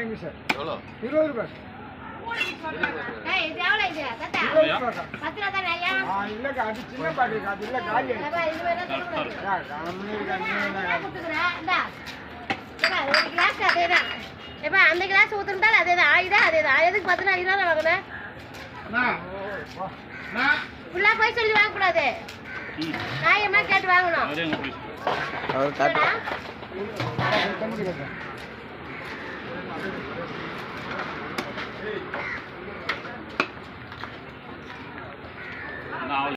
எங்க சார் எவ்வளோ 20 ரூபாய் இது எவ்வளவு இது தாத்தா 20 ரூபாய் 10 ரூபா தானே ஐயா இல்ல அது சின்ன பாட்டு அது இல்ல காலி அப்பா இது வேணா கொடுங்க கொடுத்துறேன் இந்தா ஏப்பா ஒரு கிளாஸ் அதேதான் ஏப்பா அந்த கிளாஸ் ஊத்துறதால அதேதான் அதேதான் எதுக்கு 14 ரூபா வாங்குனேன் ஃபுல்லா போய் சொல்லி வாங்க கூடாது நியாயமா கேட்டு வாங்கணும் நான்